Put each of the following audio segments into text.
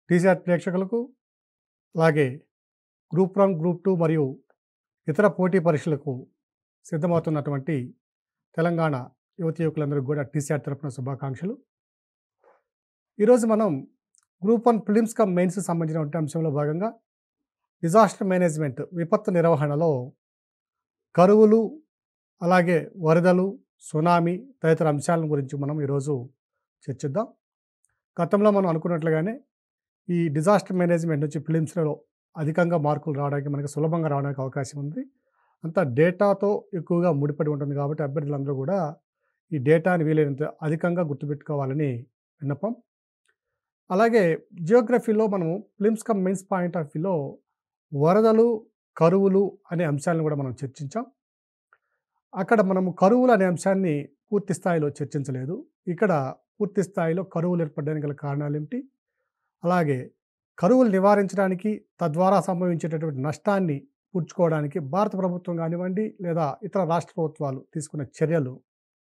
TCR ప్రేక్షకులకు, అలాగే group 1, group 2 మరియు ఇతర పోటీ పరీక్షలకు సిద్ధమవుతున్నటువంటి తెలంగాణ యువతీ యువకులందరికీ కూడా టీసీఆర్ తరపున శుభాకాంక్షలు. ఈరోజు మనం గ్రూప్ 1 ప్రిలిమ్స్ కమ్ మెయిన్స్ సంబంధించినటువంటి అంశంలో భాగంగా డిజాస్టర్ మేనేజ్మెంట్ విపత్తు నిర్వహణలో కరువులు, అలాగే వరదలు, సునామీ తదితర అంశాల గురించి మనం ఈరోజు చర్చిద్దాం. గతంలో మనం అనుకున్నట్లుగానే ఈ డిజాస్టర్ మేనేజ్మెంట్ నుంచి ప్రిలిమ్స్‌లో అధికంగా మార్కులు రావడానికి, మనకి సులభంగా రావడానికి అవకాశం ఉంది. అంతా డేటాతో ఎక్కువగా ముడిపడి ఉంటుంది కాబట్టి అభ్యర్థులందరూ కూడా ఈ డేటాని వీలైనంత అధికంగా గుర్తుపెట్టుకోవాలని విన్నపం. అలాగే జియోగ్రఫీలో మనము prelims come mains point of వ్యూలో వరదలు, కరువులు అనే అంశాలను కూడా మనం చర్చించాం. అక్కడ మనము కరువులు అనే అంశాన్ని పూర్తి స్థాయిలో చర్చించలేదు. ఇక్కడ పూర్తి స్థాయిలో కరువులు ఏర్పడడానికి గల కారణాలేమిటి, అలాగే కరువులు నివారించడానికి, తద్వారా సంభవించేటటువంటి నష్టాన్ని పూడ్చుకోవడానికి భారత ప్రభుత్వం కానివ్వండి, లేదా ఇతర రాష్ట్ర ప్రభుత్వాలు తీసుకున్న చర్యలు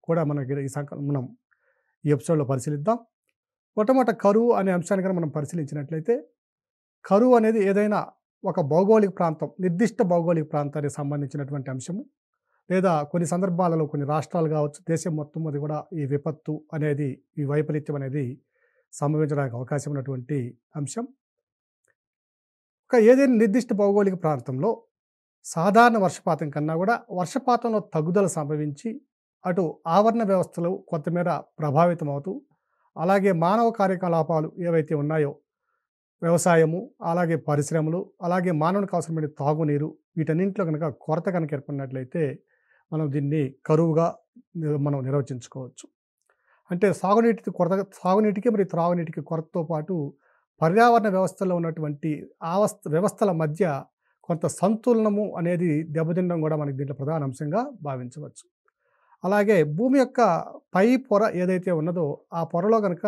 కూడా మనకి మనం ఈ ఎపిసోడ్లో పరిశీలిద్దాం. మొట్టమొదట కరువు అనే అంశాన్ని కనుక మనం పరిశీలించినట్లయితే, కరువు అనేది ఏదైనా ఒక భౌగోళిక ప్రాంతం, నిర్దిష్ట భౌగోళిక ప్రాంతానికి సంబంధించినటువంటి అంశము, లేదా కొన్ని సందర్భాలలో కొన్ని రాష్ట్రాలు కావచ్చు, దేశం మొత్తం మీద కూడా ఈ విపత్తు అనేది, ఈ వైపరీత్యం అనేది సంభవించడానికి అవకాశం ఉన్నటువంటి అంశం. ఏదైనా నిర్దిష్ట భౌగోళిక ప్రాంతంలో సాధారణ వర్షపాతం కన్నా కూడా వర్షపాతంలో తగ్గుదల సంభవించి అటు ఆవరణ వ్యవస్థలు కొంతమేర ప్రభావితం అవుతూ, అలాగే మానవ కార్యకలాపాలు ఏవైతే ఉన్నాయో, వ్యవసాయము, అలాగే పరిశ్రమలు, అలాగే మానవునికి అవసరమైన తాగునీరు, వీటన్నింటిలో కనుక కొరత కనుక ఏర్పడినట్లయితే మనం దీన్ని కరువుగా మనం నిర్వచించుకోవచ్చు. అంటే సాగునీటికి మరియు త్రాగునీటికి కొరతతో పాటు పర్యావరణ వ్యవస్థలో ఉన్నటువంటి వ్యవస్థల మధ్య కొంత సంతులనము అనేది దెబ్బతినడం కూడా మనకి దీంట్లో ప్రధాన అంశంగా భావించవచ్చు. అలాగే భూమి యొక్క పై పొర ఏదైతే ఉన్నదో ఆ పొరలో కనుక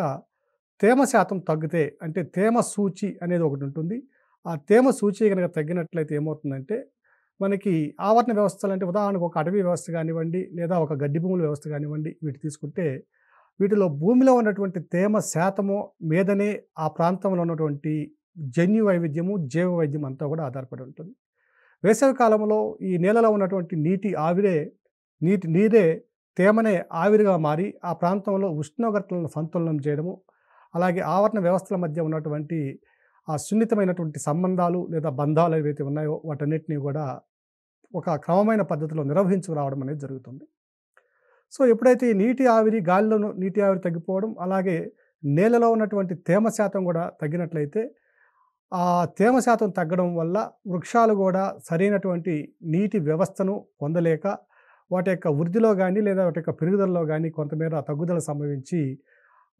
తేమ శాతం తగ్గితే, అంటే తేమ సూచి అనేది ఒకటి ఉంటుంది. ఆ తేమ సూచి కనుక తగ్గినట్లయితే ఏమవుతుందంటే, మనకి ఆవరణ వ్యవస్థలు అంటే ఉదాహరణకు ఒక అటవీ వ్యవస్థ కానివ్వండి, లేదా ఒక గడ్డి భూముల వ్యవస్థ కానివ్వండి, వీటి తీసుకుంటే వీటిలో భూమిలో ఉన్నటువంటి తేమ శాతము మీదనే ఆ ప్రాంతంలో ఉన్నటువంటి జన్యు వైవిధ్యము, జీవ వైవిధ్యం అంతా కూడా ఆధారపడి ఉంటుంది. వేసవి కాలంలో ఈ నేలలో ఉన్నటువంటి నీరే తేమనే ఆవిరిగా మారి ఆ ప్రాంతంలో ఉష్ణోగ్రతలను సంతులనం చేయడము, అలాగే ఆవరణ వ్యవస్థల మధ్య ఉన్నటువంటి ఆ సున్నితమైనటువంటి సంబంధాలు లేదా బంధాలు ఏవైతే ఉన్నాయో వాటన్నిటినీ కూడా ఒక క్రమమైన పద్ధతిలో నిర్వహించుకురావడం అనేది జరుగుతుంది. సో ఎప్పుడైతే ఈ గాలిలోనూ నీటి ఆవిరి తగ్గిపోవడం, అలాగే నేలలో ఉన్నటువంటి తేమ శాతం కూడా తగ్గినట్లయితే, ఆ తేమ శాతం తగ్గడం వల్ల వృక్షాలు కూడా సరైనటువంటి నీటి వ్యవస్థను పొందలేక వాటి యొక్క వృద్ధిలో కానీ, లేదా వాటి యొక్క పెరుగుదలలో కానీ కొంతమేర తగ్గుదల సంభవించి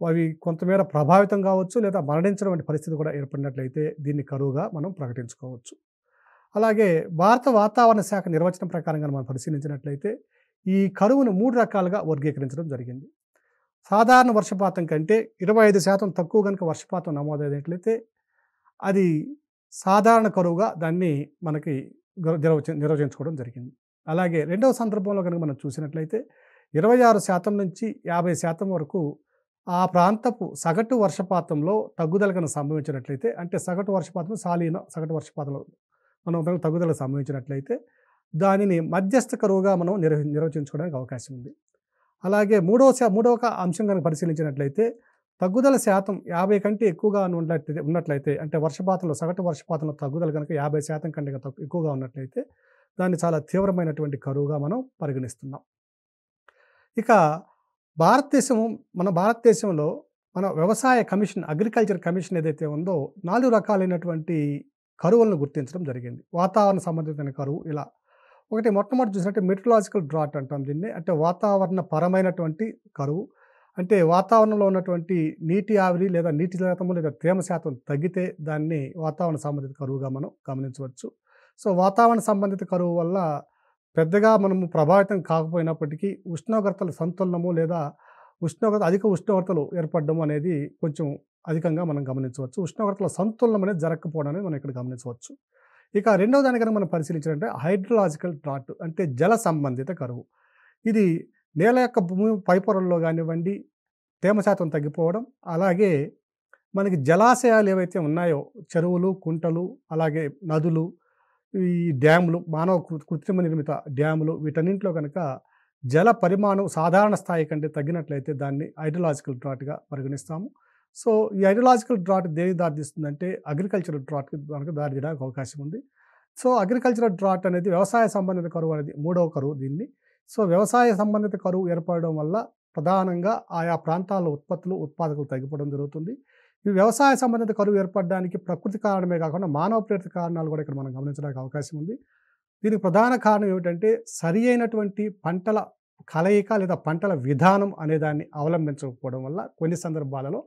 అవి కొంతమేర ప్రభావితం కావచ్చు, లేదా మరణించడం వంటి పరిస్థితి కూడా ఏర్పడినట్లయితే దీన్ని కరువుగా మనం ప్రకటించుకోవచ్చు. అలాగే భారత వాతావరణ శాఖ నిర్వచనం ప్రకారంగా మనం పరిశీలించినట్లయితే ఈ కరువును 3 రకాలుగా వర్గీకరించడం జరిగింది. సాధారణ వర్షపాతం కంటే 25% తక్కువ కనుక వర్షపాతం నమోదైనట్లయితే అది సాధారణ కరువుగా దాన్ని మనకి నిర్వచించుకోవడం జరిగింది. అలాగే రెండవ సందర్భంలో కనుక మనం చూసినట్లయితే 26% నుంచి 50% వరకు ఆ ప్రాంతపు సగటు వర్షపాతంలో తగ్గుదల కనుక సంభవించినట్లయితే, అంటే సగటు వర్షపాతం సగటు వర్షపాతంలో మనం తగ్గుదల సంభవించినట్లయితే దానిని మధ్యస్థ కరువుగా మనం నిర్వచించుకోవడానికి అవకాశం ఉంది. అలాగే మూడవ అంశం కనుక పరిశీలించినట్లయితే తగ్గుదల శాతం 50 కంటే ఎక్కువగా ఉన్నట్లయితే, అంటే సగటు వర్షపాతంలో తగ్గుదల కనుక 50% కంటే ఎక్కువగా ఉన్నట్లయితే దాన్ని చాలా తీవ్రమైనటువంటి కరువుగా మనం పరిగణిస్తున్నాం. ఇక మన భారతదేశంలో మన వ్యవసాయ కమిషన్, అగ్రికల్చర్ కమిషన్ ఏదైతే ఉందో 4 రకాలైనటువంటి కరువులను గుర్తించడం జరిగింది. వాతావరణ సంబంధితమైన కరువు ఇలా. మొట్టమొదటి చూసినట్టే మెట్రలాజికల్ డ్రాట్ అంటాం దీన్ని. అంటే వాతావరణ పరమైనటువంటి కరువు. అంటే వాతావరణంలో ఉన్నటువంటి నీటి ఆవిరి లేదా నీటి శాతము లేదా తేమ శాతం తగ్గితే దాన్ని వాతావరణ సంబంధిత కరువుగా మనం గమనించవచ్చు. సో వాతావరణ సంబంధిత కరువు వల్ల పెద్దగా మనము ప్రభావితం కాకపోయినప్పటికీ ఉష్ణోగ్రతల సంతులనము లేదా అధిక ఉష్ణోగ్రతలు ఏర్పడడం అనేది కొంచెం అధికంగా మనం గమనించవచ్చు. ఉష్ణోగ్రతల సంతులనం అనేది జరగకపోవడం అనేది మనం ఇక్కడ గమనించవచ్చు. ఇక రెండవ దాని కనుక మనం పరిశీలించాలంటే హైడ్రలాజికల్ డ్రాట్, అంటే జల సంబంధిత కరువు. ఇది నేల యొక్క భూమి పైపొరల్లో కానివ్వండి తేమ శాతం తగ్గిపోవడం, అలాగే మనకి జలాశయాలు ఏవైతే ఉన్నాయో చెరువులు, కుంటలు, అలాగే నదులు, ఈ డ్యాములు, మానవ కృత్రిమ నిర్మిత డ్యాములు వీటన్నింటిలో గనక జల పరిమాణం సాధారణ స్థాయి కంటే తగ్గినట్లయితే దాన్ని హైడ్రలాజికల్ డ్రాట్‌గా పరిగణిస్తాము. సో, ఈ హైడ్రలాజికల్ డ్రాట్ దేనికి దారితీస్తుందంటే అగ్రికల్చరల్ డ్రాట్‌కి మనకు దారి తీయడానికి అవకాశం ఉంది. సో, అగ్రికల్చరల్ డ్రాట్ అనేది వ్యవసాయ సంబంధిత కరువు అనేది మూడవ కరువు దీన్ని. సో, వ్యవసాయ సంబంధిత కరువు ఏర్పడడం వల్ల ప్రధానంగా ఆయా ప్రాంతాల్లో ఉత్పత్తులు, ఉత్పాదకలు తగ్గిపోవడం జరుగుతుంది. ఈ వ్యవసాయ సంబంధిత కరువు ఏర్పడడానికి ప్రకృతి కారణమే కాకుండా మానవ ప్రేరిత కారణాలు కూడా ఇక్కడ మనం గమనించడానికి అవకాశం ఉంది. దీనికి ప్రధాన కారణం ఏమిటంటే సరి అయినటువంటి పంటల కలయిక లేదా పంటల విధానం అనే దాన్ని అవలంబించకపోవడం వల్ల కొన్ని సందర్భాలలో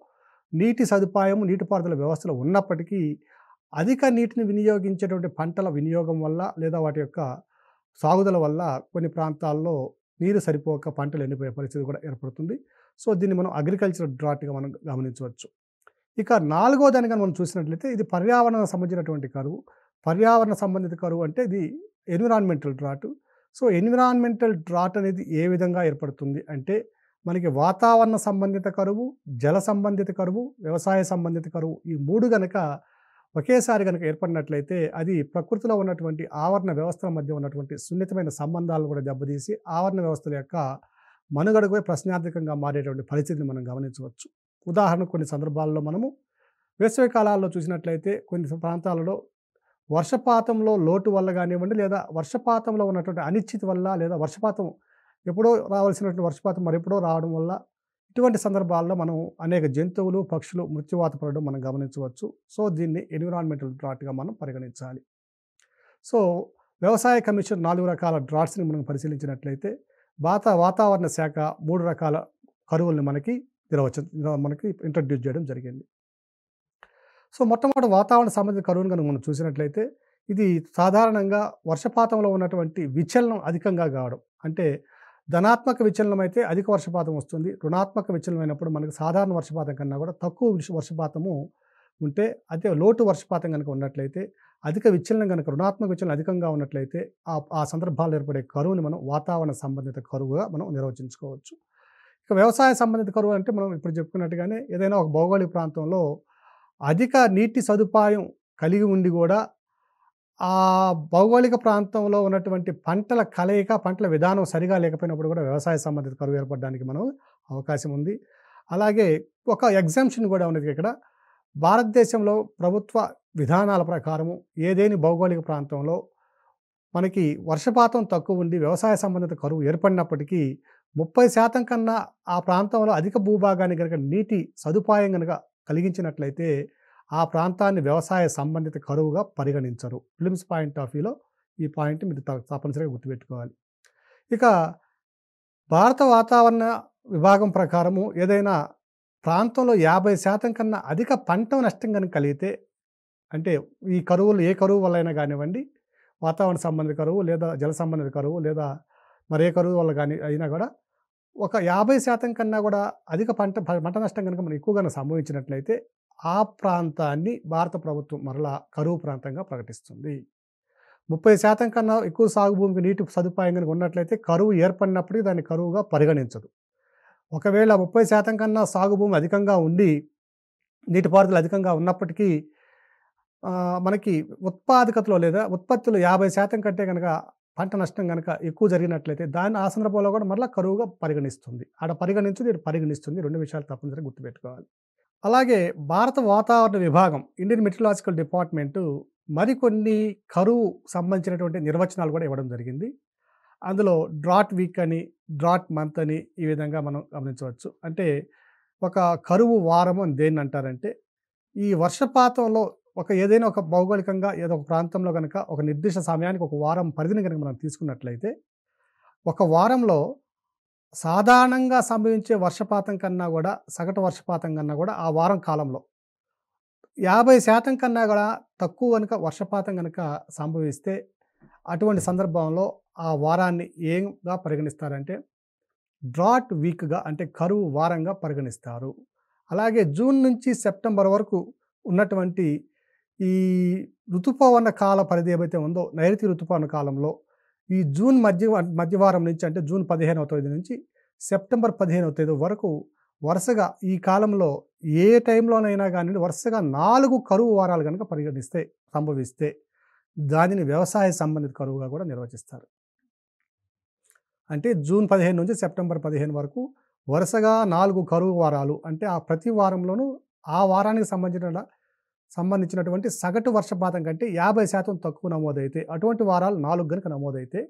నీటి సదుపాయం, నీటిపారుదల వ్యవస్థలు ఉన్నప్పటికీ అధిక నీటిని వినియోగించేటువంటి పంటల వినియోగం వల్ల లేదా వాటి యొక్క సాగుదల వల్ల కొన్ని ప్రాంతాల్లో నీరు సరిపోక పంటలు ఎండిపోయే పరిస్థితి కూడా ఏర్పడుతుంది. సో, దీన్ని మనం అగ్రికల్చరల్ డ్రాట్‌గా మనం గమనించవచ్చు. ఇక నాలుగో దాన్ని మనం చూసినట్లయితే ఇది పర్యావరణానికి సంబంధించినటువంటి కరువు. పర్యావరణ సంబంధిత కరువు అంటే ఇది environmental drought. So, environmental drought అనేది ఏ విధంగా ఏర్పడుతుంది అంటే మనకి వాతావరణ సంబంధిత కరువు, జల సంబంధిత కరువు, వ్యవసాయ సంబంధిత కరువు ఈ 3 గనక ఒకేసారి గనక ఏర్పడినట్లయితే అది ప్రకృతిలో ఉన్నటువంటి ఆవరణ వ్యవస్థల మధ్య ఉన్నటువంటి సున్నితమైన సంబంధాలను కూడా దెబ్బతీసి ఆవరణ వ్యవస్థల యొక్క మనుగడకు ప్రశ్నార్థకంగా మారేటువంటి పరిస్థితిని మనం గమనించవచ్చు. ఉదాహరణకు కొన్ని సందర్భాల్లో మనము వేసవి కాలాల్లో చూసినట్లయితే కొన్ని ప్రాంతాలలో వర్షపాతంలో లోటు వల్ల కానివ్వండి లేదా వర్షపాతంలో ఉన్నటువంటి అనిశ్చితి వల్ల లేదా వర్షపాతం ఎప్పుడో రావాల్సినటువంటి వర్షపాతం మరెప్పుడో రావడం వల్ల ఇటువంటి సందర్భాల్లో మనం అనేక జంతువులు, పక్షులు మృత్యువాత పడడం మనం గమనించవచ్చు. సో, దీన్ని ఎన్విరాన్మెంటల్ డ్రాట్‌గా మనం పరిగణించాలి. సో, వ్యవసాయ కమిషన్ 4 రకాల డ్రాట్స్‌ని మనం పరిశీలించినట్లయితే వాతావరణ శాఖ 3 రకాల కరువుల్ని మనకి ఇంట్రడ్యూస్ చేయడం జరిగింది. సో, మొట్టమొదటి వాతావరణ సంబంధిత కరువును కనుక మనం చూసినట్లయితే ఇది సాధారణంగా వర్షపాతంలో ఉన్నటువంటి విచలనం అధికంగా కావడం. అంటే ధనాత్మక విచలనం అయితే అధిక వర్షపాతం వస్తుంది. రుణాత్మక విచలనం అయినప్పుడు మనకు సాధారణ వర్షపాతం కన్నా కూడా తక్కువ వర్షపాతము ఉంటే, అదే లోటు వర్షపాతం కనుక ఉన్నట్లయితే అధిక విచలనం కనుక రుణాత్మక విచలనం అధికంగా ఉన్నట్లయితే ఆ సందర్భాల్లో ఏర్పడే కరువుని మనం వాతావరణ సంబంధిత కరువుగా మనం నిర్వచించుకోవచ్చు. ఇక వ్యవసాయ సంబంధిత కరువు అంటే మనం ఇప్పుడు చెప్పుకున్నట్టుగానే ఏదైనా ఒక భౌగోళిక ప్రాంతంలో అధిక నీటి సదుపాయం కలిగి ఉండి కూడా ఆ భౌగోళిక ప్రాంతంలో ఉన్నటువంటి పంటల కలయిక, పంటల విధానం సరిగా లేకపోయినప్పుడు కూడా వ్యవసాయ సంబంధిత కరువు ఏర్పడడానికి మనం అవకాశం ఉంది. అలాగే ఒక ఎగ్జామ్షన్ కూడా ఉన్నది ఇక్కడ. భారతదేశంలో ప్రభుత్వ విధానాల ప్రకారము ఏదేని భౌగోళిక ప్రాంతంలో మనకి వర్షపాతం తక్కువ ఉండి వ్యవసాయ సంబంధిత కరువు ఏర్పడినప్పటికీ 30% కన్నా ఆ ప్రాంతంలో అధిక భూభాగాన్ని కనుక నీటి సదుపాయం కనుక కలిగించినట్లయితే ఆ ప్రాంతాన్ని వ్యవసాయ సంబంధిత కరువుగా పరిగణించరు. ఫిలిమ్స్ పాయింట్ ఆఫ్ వ్యూలో ఈ పాయింట్ మీరు తప్పనిసరిగా గుర్తుపెట్టుకోవాలి. ఇక భారత వాతావరణ విభాగం ప్రకారము ఏదైనా ప్రాంతంలో 50% కన్నా అధిక పంట నష్టం కనుక కలిగితే, అంటే ఈ కరువులు ఏ కరువు వల్ల అయినా కానివ్వండి, వాతావరణ సంబంధిత కరువు లేదా జల సంబంధిత కరువు లేదా మరే కరువు వల్ల కానీ అయినా కూడా ఒక 50% కన్నా కూడా అధిక పంట నష్టం కనుక మనం ఎక్కువగా సంభవించినట్లయితే ఆ ప్రాంతాన్ని భారత ప్రభుత్వం మరలా కరువు ప్రాంతంగా ప్రకటిస్తుంది. 30% కన్నా ఎక్కువ సాగు భూమికి నీటి సదుపాయం కనుక ఉన్నట్లయితే కరువు ఏర్పడినప్పటికీ దాన్ని కరువుగా పరిగణించదు. ఒకవేళ 30% కన్నా సాగు భూమి అధికంగా ఉండి నీటిపారుదల అధికంగా ఉన్నప్పటికీ మనకి ఉత్పాదకతలో లేదా ఉత్పత్తులు 50% కంటే కనుక పంట నష్టం కనుక ఎక్కువ జరిగినట్లయితే దాన్ని ఆ సందర్భంలో కూడా మరలా కరువుగా పరిగణిస్తుంది. ఆడ పరిగణించదు, ఇటు పరిగణిస్తుంది. 2 విషయాలు తప్పనిసరిగా గుర్తుపెట్టుకోవాలి. అలాగే భారత వాతావరణ విభాగం ఇండియన్ మెట్రలాజికల్ డిపార్ట్మెంటు మరికొన్ని కరువు సంబంధించినటువంటి నిర్వచనాలు కూడా ఇవ్వడం జరిగింది. అందులో డ్రాట్ వీక్ అని, డ్రాట్ మంత్ అని ఈ విధంగా మనం గమనించవచ్చు. అంటే ఒక కరువు వారము అని దేన్ని అంటారంటే, ఈ వర్షపాతంలో ఏదైనా ఒక భౌగోళికంగా ఏదో ఒక ప్రాంతంలో కనుక ఒక నిర్దిష్ట సమయానికి ఒక వారం పరిధిని కనుక మనం తీసుకున్నట్లయితే, ఒక వారంలో సాధారణంగా సంభవించే వర్షపాతం కన్నా కూడా సగటు వర్షపాతం కన్నా కూడా ఆ వారం కాలంలో 50% కన్నా కూడా తక్కువ కనుక వర్షపాతం కనుక సంభవిస్తే అటువంటి సందర్భంలో ఆ వారాన్ని ఏంగా పరిగణిస్తారంటే డ్రాట్ వీక్గా, అంటే కరువు వారంగా పరిగణిస్తారు. అలాగే జూన్ నుంచి సెప్టెంబర్ వరకు ఉన్నటువంటి ఈ ఋతుపవన కాల పరిధి ఏవైతే ఉందో నైరుతి ఋతుపవన కాలంలో ఈ జూన్ మధ్యవారం నుంచి, అంటే జూన్ 15వ తేదీ నుంచి సెప్టెంబర్ 15వ తేదీ వరకు వరుసగా ఈ కాలంలో ఏ టైంలోనైనా గానియండి వరుసగా 4 కరువు వారాలు గనుక సంభవిస్తే దానిని వ్యవసాయ సంబంధిత కరువుగా కూడా నిర్వచిస్తారు. అంటే జూన్ 15 నుంచి సెప్టెంబర్ 15 వరకు వరుసగా 4 కరువు వారాలు అంటే ఆ ప్రతి వారంలోనూ ఆ వారానికి సంబంధించినటువంటి సగటు వర్షపాతం కంటే 50% తక్కువ నమోదైతే అటువంటి వారాలు 4 గనుక నమోదైతే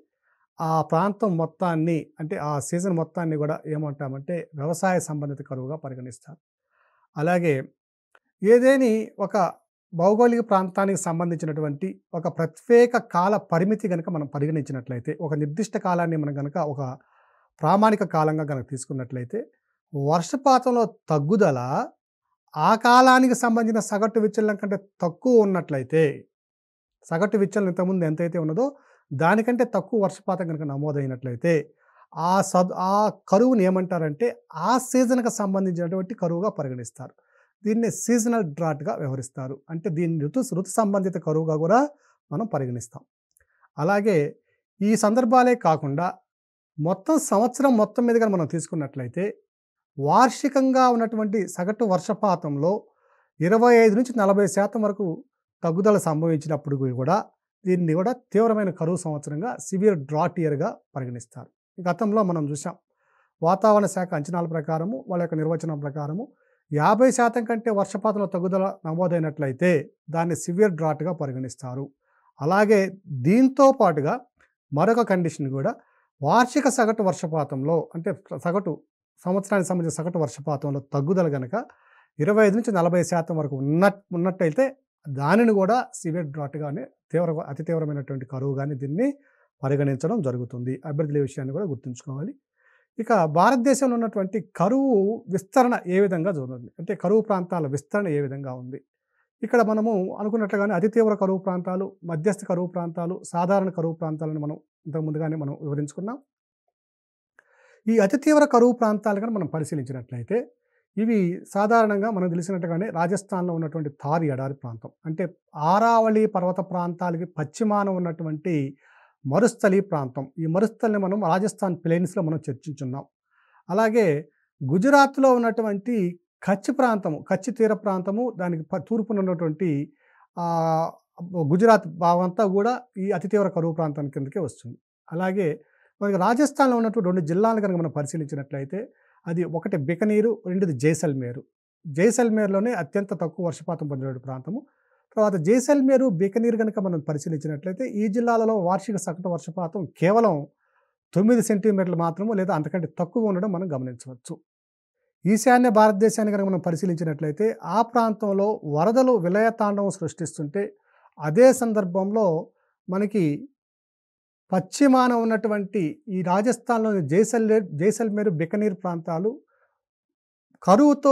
ఆ ప్రాంతం మొత్తాన్ని అంటే ఆ సీజన్ మొత్తాన్ని కూడా ఏమంటామంటే వ్యవసాయ సంబంధిత కరువుగా పరిగణిస్తారు. అలాగే ఏదేని ఒక భౌగోళిక ప్రాంతానికి సంబంధించినటువంటి ఒక ప్రత్యేక కాల పరిమితి గనుక మనం పరిగణించినట్లయితే, ఒక నిర్దిష్ట కాలాన్ని మనం గనక ఒక ప్రామాణిక కాలంగా గనక తీసుకున్నట్లయితే, వర్షపాతంలో తగ్గుదల ఆ కాలానికి సంబంధించిన సగటు విచలనం కంటే తక్కువ ఉన్నట్లయితే, సగటు విచలనం ఇంతకుముందు ఎంతైతే ఉన్నదో దానికంటే తక్కువ వర్షపాతం గనక నమోదైనట్లయితే, ఆ కరువుని ఏమంటారంటే ఆ సీజన్‌కి సంబంధించినటువంటి కరువుగా పరిగణిస్తారు. దీన్ని సీజనల్ డ్రాట్‌గా వ్యవహరిస్తారు. అంటే దీన్ని ఋతు సంబంధిత కరువుగా కూడా మనం పరిగణిస్తాం. అలాగే ఈ సందర్భాలే కాకుండా సంవత్సరం మొత్తం మీద గాని మనం తీసుకున్నట్లయితే వార్షికంగా ఉన్నటువంటి సగటు వర్షపాతంలో 25-40% వరకు తగ్గుదల సంభవించినప్పుడు కూడా దీన్ని కూడా తీవ్రమైన కరువు సంవత్సరంగా సివియర్ డ్రాట్ ఇయర్‌గా పరిగణిస్తారు. గతంలో మనం చూసాం. వాతావరణ శాఖ అంచనాల ప్రకారము, వాళ్ళ యొక్క నిర్వచనం ప్రకారము 50% కంటే వర్షపాతంలో తగ్గుదల నమోదైనట్లయితే దాన్ని సివియర్ డ్రాట్‌గా పరిగణిస్తారు. అలాగే దీంతో పాటుగా మరొక కండిషన్ కూడా వార్షిక సగటు వర్షపాతంలో అంటే సంవత్సరానికి సంబంధించిన సగటు వర్షపాతంలో తగ్గుదల గనక 25-40% వరకు ఉన్నట్టయితే దానిని కూడా సివియర్ డ్రాట్‌గానే అతి తీవ్రమైనటువంటి కరువుగానే దీన్ని పరిగణించడం జరుగుతుంది. అభ్యర్థుల విషయాన్ని కూడా గుర్తుంచుకోవాలి. ఇక భారతదేశంలో ఉన్నటువంటి కరువు విస్తరణ ఏ విధంగా జరుగుతుంది అంటే కరువు ప్రాంతాల విస్తరణ ఏ విధంగా ఉంది? ఇక్కడ మనము అనుకున్నట్లుగానే అతి తీవ్ర కరువు ప్రాంతాలు, మధ్యస్థ కరువు ప్రాంతాలు, సాధారణ కరువు ప్రాంతాలను మనం ఇంతకు ముందుగానే మనం వివరించుకున్నాం. ఈ అతి తీవ్ర కరువు ప్రాంతాలు కనుక మనం పరిశీలించినట్లయితే ఇవి సాధారణంగా మనకు తెలిసినట్టుగానే రాజస్థాన్‌లో ఉన్నటువంటి థార్ ఎడారి ప్రాంతం అంటే ఆరావళి పర్వత ప్రాంతాలకి పశ్చిమాన ఉన్నటువంటి మరుస్థలి ప్రాంతం. ఈ మరుస్థలిని మనం రాజస్థాన్ ప్లెయిన్స్‌లో మనం చర్చించున్నాం. అలాగే గుజరాత్‌లో ఉన్నటువంటి కచ్ తీర ప్రాంతము దానికి తూర్పున ఉన్నటువంటి ఆహ్, గుజరాత్ భాగమంతా కూడా ఈ అతి తీవ్ర కరువు ప్రాంతం కిందకే వస్తుంది. అలాగే మనకి రాజస్థాన్‌లో ఉన్నటువంటి 2 జిల్లాలను కనుక మనం పరిశీలించినట్లయితే అది ఒకటి బికనీరు, రెండోది జైసల్మేరు. జైసల్మేర్‌లోనే అత్యంత తక్కువ వర్షపాతం పొందినటువంటి ప్రాంతము. తర్వాత జైసల్మేరు, బికనీర్ గనుక మనం పరిశీలించినట్లయితే ఈ జిల్లాలలో వార్షిక సగటు వర్షపాతం కేవలం 9 సెంటీమీటర్లు మాత్రము లేదా అంతకంటే తక్కువ ఉండడం మనం గమనించవచ్చు. ఈశాన్య భారతదేశాన్ని కనుక మనం పరిశీలించినట్లయితే ఆ ప్రాంతంలో వరదలు విలయతాండవం సృష్టిస్తుంటే అదే సందర్భంలో మనకి పశ్చిమాన ఉన్నటువంటి ఈ రాజస్థాన్‌లోని జైసల్మేరు, బికనీర్ ప్రాంతాలు కరువుతో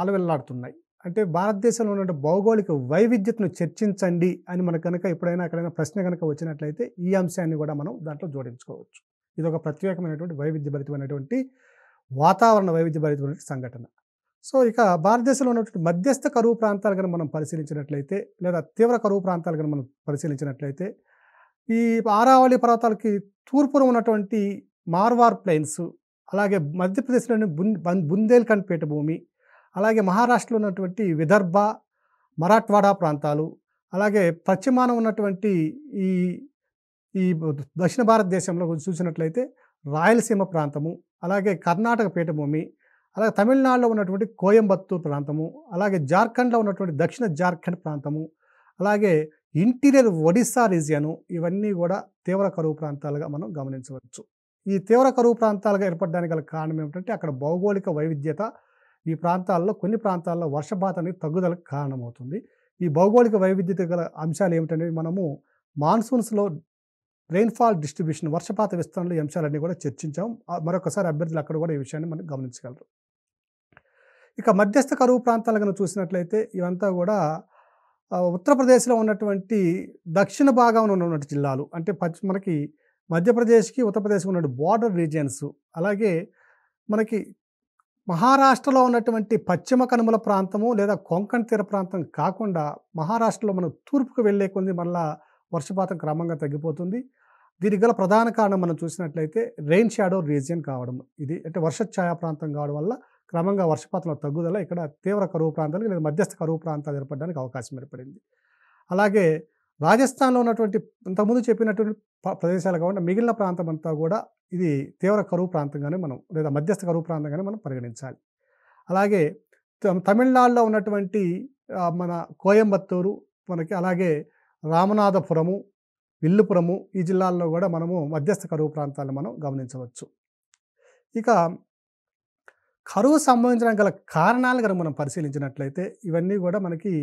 అలవిల్లాడుతున్నాయి. అంటే భారతదేశంలో ఉన్న భౌగోళిక వైవిధ్యతను చర్చించండి అని మనకు కనుక ఎప్పుడైనా ఎక్కడైనా ప్రశ్న కనుక వచ్చినట్లయితే ఈ అంశాన్ని కూడా మనం దాంట్లో జోడించుకోవచ్చు. ఇది ఒక ప్రత్యేకమైనటువంటి వైవిధ్యభరితమైనటువంటి వాతావరణ వైవిధ్యభరితమైనటువంటి సంఘటన. సో ఇక భారతదేశంలో ఉన్నటువంటి మధ్యస్థ కరువు ప్రాంతాలు కనుక మనం పరిశీలించినట్లయితే లేదా తీవ్ర కరువు ప్రాంతాలు కనుక మనం పరిశీలించినట్లయితే ఈ ఆరావళి పర్వతాలకి తూర్పున ఉన్నటువంటి మార్వార్ ప్లెయిన్స్, అలాగే మధ్యప్రదేశ్‌లోని బుందేల్ఖండ్ పీఠభూమి, అలాగే మహారాష్ట్రలో ఉన్నటువంటి విదర్భ, మరాఠ్వాడా ప్రాంతాలు, అలాగే పశ్చిమాన ఉన్నటువంటి ఈ ఈ దక్షిణ భారతదేశంలో చూసినట్లయితే రాయలసీమ ప్రాంతము, అలాగే కర్ణాటక పీఠభూమి, అలాగే తమిళనాడులో ఉన్నటువంటి కోయంబత్తూర్ ప్రాంతము, అలాగే జార్ఖండ్‌లో ఉన్నటువంటి దక్షిణ జార్ఖండ్ ప్రాంతము, అలాగే ఇంటీరియర్ ఒడిస్సా రీజియను ఇవన్నీ కూడా తీవ్ర కరువు ప్రాంతాలుగా మనం గమనించవచ్చు. ఈ తీవ్ర కరువు ప్రాంతాలుగా ఏర్పడడానికి గల కారణం ఏమిటంటే అక్కడ భౌగోళిక వైవిధ్యత ఈ ప్రాంతాల్లో కొన్ని ప్రాంతాల్లో వర్షపాతానికి తగ్గుదలకు కారణమవుతుంది. ఈ భౌగోళిక వైవిధ్యత గల అంశాలు ఏమిటనేవి మనము మాన్సూన్స్‌లో రెయిన్‌ఫాల్ డిస్ట్రిబ్యూషన్ వర్షపాత విస్తరణలో ఈ అంశాలన్నీ కూడా చర్చించాం. మరొకసారి అభ్యర్థులు అక్కడ కూడా ఈ విషయాన్ని మనం గమనించగలరు. ఇక మధ్యస్థ కరువు ప్రాంతాలు కనుక చూసినట్లయితే ఇవంతా కూడా ఉత్తరప్రదేశ్‌లో ఉన్నటువంటి దక్షిణ భాగంలో ఉన్నటువంటి జిల్లాలు అంటే మనకి మధ్యప్రదేశ్‌కి, ఉత్తరప్రదేశ్‌కి ఉన్న బోర్డర్ రీజియన్స్, అలాగే మనకి మహారాష్ట్రలో ఉన్నటువంటి పశ్చిమ కనుమల ప్రాంతము లేదా కొంకణ్ తీర ప్రాంతం కాకుండా మహారాష్ట్రలో మనం తూర్పుకు వెళ్ళే కొద్దీ మళ్ళా వర్షపాతం క్రమంగా తగ్గిపోతుంది. దీనికి గల ప్రధాన కారణం మనం చూసినట్లయితే రెయిన్ షాడో రీజియన్ కావడం. ఇది అంటే వర్షఛాయా ప్రాంతం కావడం వల్ల క్రమంగా వర్షపాతంలో తగ్గుదల ఇక్కడ తీవ్ర కరువు ప్రాంతాలు లేదా మధ్యస్థ కరువు ప్రాంతాలు ఏర్పడడానికి అవకాశం ఏర్పడింది. అలాగే రాజస్థాన్‌లో ఉన్నటువంటి ఇంతకుముందు చెప్పినటువంటి ప్రదేశాలు కాకుండా మిగిలిన ప్రాంతం అంతా కూడా ఇది తీవ్ర కరువు ప్రాంతంగానే మనం లేదా మధ్యస్థ కరువు ప్రాంతంగానే మనం పరిగణించాలి. అలాగే తమిళనాడులో ఉన్నటువంటి మన కోయంబత్తూరు మనకి అలాగే రామనాథపురము, విల్లుపురము ఈ జిల్లాల్లో కూడా మనము మధ్యస్థ కరువు ప్రాంతాలను మనం గమనించవచ్చు. ఇక కరువు సంభవించడానికి గల కారణాలు గనుక మనం పరిశీలించినట్లయితే ఇవన్నీ కూడా మనకి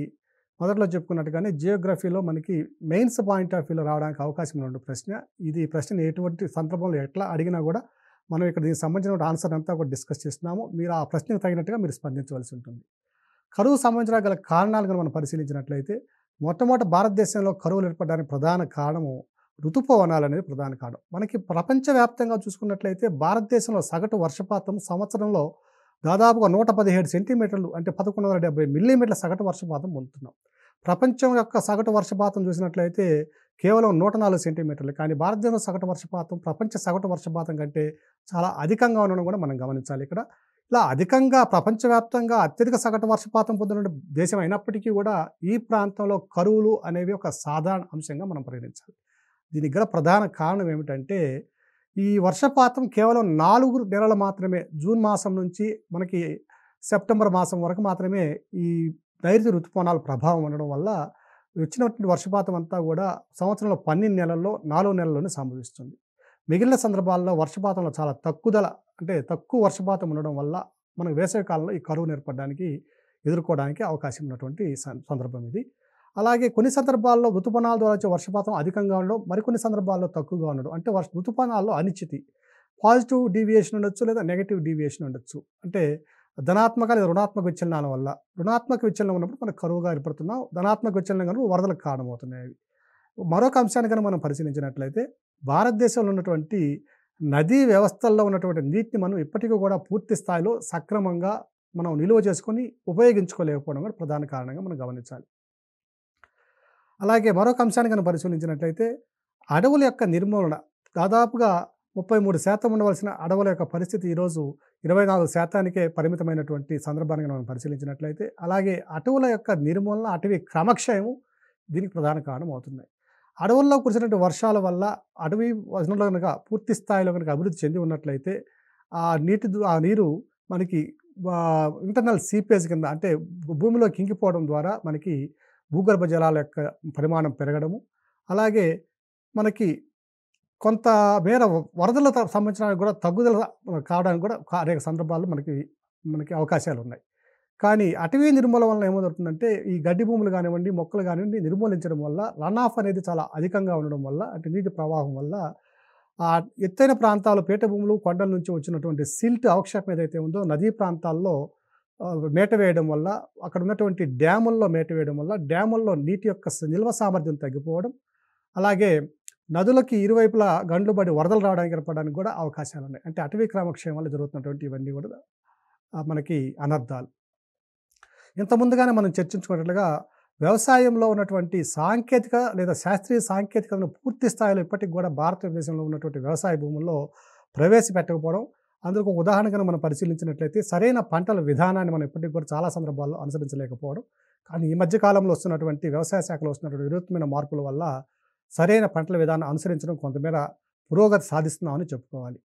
మొదట్లో చెప్పుకున్నట్టుగానే జియోగ్రఫీలో మనకి మెయిన్స్ పాయింట్ ఆఫ్ వ్యూలో రావడానికి అవకాశం ఉన్న ప్రశ్న. ఇది ప్రశ్నని ఎటువంటి సందర్భంలో ఎట్లా అడిగినా కూడా మనం ఇక్కడ దీనికి సంబంధించిన ఆన్సర్ అంతా కూడా డిస్కస్ చేస్తున్నాము. మీరు ఆ ప్రశ్నకు తగినట్టుగా మీరు స్పందించవలసి ఉంటుంది. కరువు సంభవించడానికి గల కారణాలు కనుక మనం పరిశీలించినట్లయితే మొట్టమొదటి భారతదేశంలో కరువులు ఏర్పడడానికి ప్రధాన కారణము ఋతుపవనాలు అనేది ప్రధాన కారణం. మనకి ప్రపంచవ్యాప్తంగా చూసుకున్నట్లయితే భారతదేశంలో సగటు వర్షపాతం సంవత్సరంలో దాదాపుగా 117 సెంటీమీటర్లు అంటే 1170 మిల్లీమీటర్ల సగటు వర్షపాతం పొందుతున్నాం. ప్రపంచం యొక్క సగటు వర్షపాతం చూసినట్లయితే కేవలం 104 సెంటీమీటర్లు. కానీ భారతదేశంలో సగటు వర్షపాతం ప్రపంచ సగటు వర్షపాతం కంటే చాలా అధికంగా ఉండడం కూడా మనం గమనించాలి. ఇక్కడ ఇలా అధికంగా ప్రపంచవ్యాప్తంగా అత్యధిక సగటు వర్షపాతం పొందిన దేశం అయినప్పటికీ కూడా ఈ ప్రాంతంలో కరువులు అనేవి ఒక సాధారణ అంశంగా మనం పరిగణించాలి. దీనికి గల ప్రధాన కారణం ఏమిటంటే ఈ వర్షపాతం కేవలం 4 నెలలు మాత్రమే, జూన్ మాసం నుంచి మనకి సెప్టెంబర్ మాసం వరకు మాత్రమే ఈ నైరుతి ఋతుపవనాల ప్రభావం ఉండడం వల్ల వచ్చినటువంటి వర్షపాతం అంతా కూడా సంవత్సరంలో 12 నెలల్లో 4 నెలల్లోనే సంభవిస్తుంది. మిగిలిన సందర్భాల్లో వర్షపాతంలో చాలా తక్కువ వర్షపాతం ఉండడం వల్ల మనకు వేసవి కాలంలో ఈ కరువును ఏర్పడడానికి ఎదుర్కోవడానికి అవకాశం ఉన్నటువంటి సందర్భం ఇది. అలాగే కొన్ని సందర్భాల్లో ఋతుపవనాల ద్వారా వచ్చే వర్షపాతం అధికంగా ఉండడం, మరికొన్ని సందర్భాల్లో తక్కువగా ఉండడం. అంటే ఋతుపవనాల్లో అనిశ్చితి, పాజిటివ్ డీవియేషన్ ఉండొచ్చు లేదా నెగటివ్ డీవియేషన్ ఉండొచ్చు. అంటే ధనాత్మక లేదా రుణాత్మక విచలనాల వల్ల, రుణాత్మక విచలనం ఉన్నప్పుడు మనకు కరువుగా ఏర్పడుతున్నాం, ధనాత్మక విచలనం కనుక వరదలకు కారణమవుతున్నాయి అవి. మరొక అంశాన్ని కనుక మనం పరిశీలించినట్లయితే భారతదేశంలో ఉన్నటువంటి నదీ వ్యవస్థల్లో ఉన్నటువంటి నీటిని మనం ఇప్పటికీ కూడా పూర్తి స్థాయిలో సక్రమంగా మనం నిలువ చేసుకొని ఉపయోగించుకోలేకపోవడం కూడా ప్రధాన కారణంగా మనం గమనించాలి. అలాగే మరొక అంశాన్ని కనుక పరిశీలించినట్లయితే అడవుల యొక్క నిర్మూలన దాదాపుగా 33% ఉండవలసిన అడవుల యొక్క పరిస్థితి ఈరోజు 24%కే పరిమితమైనటువంటి సందర్భాన్ని మనం పరిశీలించినట్లయితే, అలాగే అటవుల యొక్క నిర్మూలన, అటవీ క్రమక్షయము దీనికి ప్రధాన కారణం అవుతున్నాయి. అడవుల్లో కురిసినటువంటి వర్షాల వల్ల అటవీ వనరులు కనుక పూర్తి స్థాయిలో కనుక అభివృద్ధి చెంది ఉన్నట్లయితే ఆ నీరు మనకి ఇంటర్నల్ సీపేజ్ కింద అంటే భూమిలోకి ఇంకిపోవడం ద్వారా మనకి భూగర్భ జలాల యొక్క పరిమాణం పెరగడము, అలాగే మనకి కొంత మేర వరదల సంబంధించడానికి కూడా తగ్గుదల కావడానికి కూడా అనేక సందర్భాల్లో మనకి అవకాశాలు ఉన్నాయి. కానీ అటవీ నిర్మూలన వల్ల ఏమవుతుందంటే ఈ గడ్డి భూములు కానివ్వండి, మొక్కలు కానివ్వండి నిర్మూలించడం వల్ల రన్ ఆఫ్ అనేది చాలా అధికంగా ఉండడం వల్ల, అంటే నీటి ప్రవాహం వల్ల ఎత్తైన ప్రాంతాలు, పీఠ భూములు, కొండల నుంచి వచ్చినటువంటి సిల్ట్ అవక్షేపం ఏదైతే ఉందో నదీ ప్రాంతాల్లో మేట వేయడం వల్ల, అక్కడ ఉన్నటువంటి డ్యాముల్లో మేట వేయడం వల్ల డ్యాముల్లో నీటి యొక్క నిల్వ సామర్థ్యం తగ్గిపోవడం, అలాగే నదులకి ఇరువైపులా గండ్లు పడి వరదలు రావడానికి ఏర్పడడానికి కూడా అవకాశాలు ఉన్నాయి. అంటే అటవీ క్రమక్షయం వల్ల జరుగుతున్నటువంటి ఇవన్నీ కూడా మనకి అనర్థాలు. ఇంత ముందుగానే మనం చర్చించుకున్నట్లుగా వ్యవసాయంలో ఉన్నటువంటి సాంకేతిక లేదా శాస్త్రీయ సాంకేతికతను పూర్తి స్థాయిలో ఇప్పటికి కూడా భారతదేశంలో ఉన్నటువంటి వ్యవసాయ భూముల్లో ప్రవేశపెట్టకపోవడం, అందుకు ఒక ఉదాహరణగా మనం పరిశీలించినట్లయితే సరైన పంటల విధానాన్ని మనం ఇప్పటికి కూడా చాలా సందర్భాల్లో అనుసరించలేకపోవడం. కానీ ఈ మధ్యకాలంలో వస్తున్నటువంటి వ్యవసాయ శాఖలో వస్తున్నటువంటి వినూత్నమైన మార్పుల వల్ల సరైన పంటల విధానం అనుసరించడం కొంతమేర పురోగతి సాధిస్తున్నామని చెప్పుకోవాలి.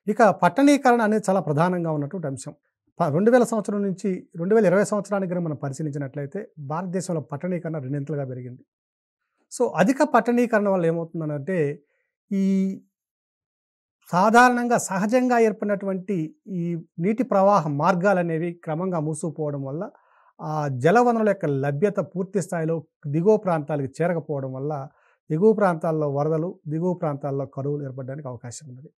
ఇక పట్టణీకరణ అనేది చాలా ప్రధానంగా ఉన్నటువంటి అంశం. 2000 సంవత్సరం నుంచి 2020 సంవత్సరానికి మనం పరిశీలించినట్లయితే భారతదేశంలో పట్టణీకరణ రెండింతలుగా పెరిగింది. సో అధిక పట్టణీకరణ వల్ల ఏమవుతుందనంటే ఈ సాధారణంగా సహజంగా ఏర్పడినటువంటి ఈ నీటి ప్రవాహ మార్గాలు అనేవి క్రమంగా మూసుకుపోవడం వల్ల జలవనరుల యొక్క లభ్యత పూర్తి స్థాయిలో దిగువ ప్రాంతాలకు చేరకపోవడం వల్ల ఎగువ ప్రాంతాల్లో వరదలు, దిగువ ప్రాంతాల్లో కరువులు ఏర్పడడానికి అవకాశం ఉన్నది.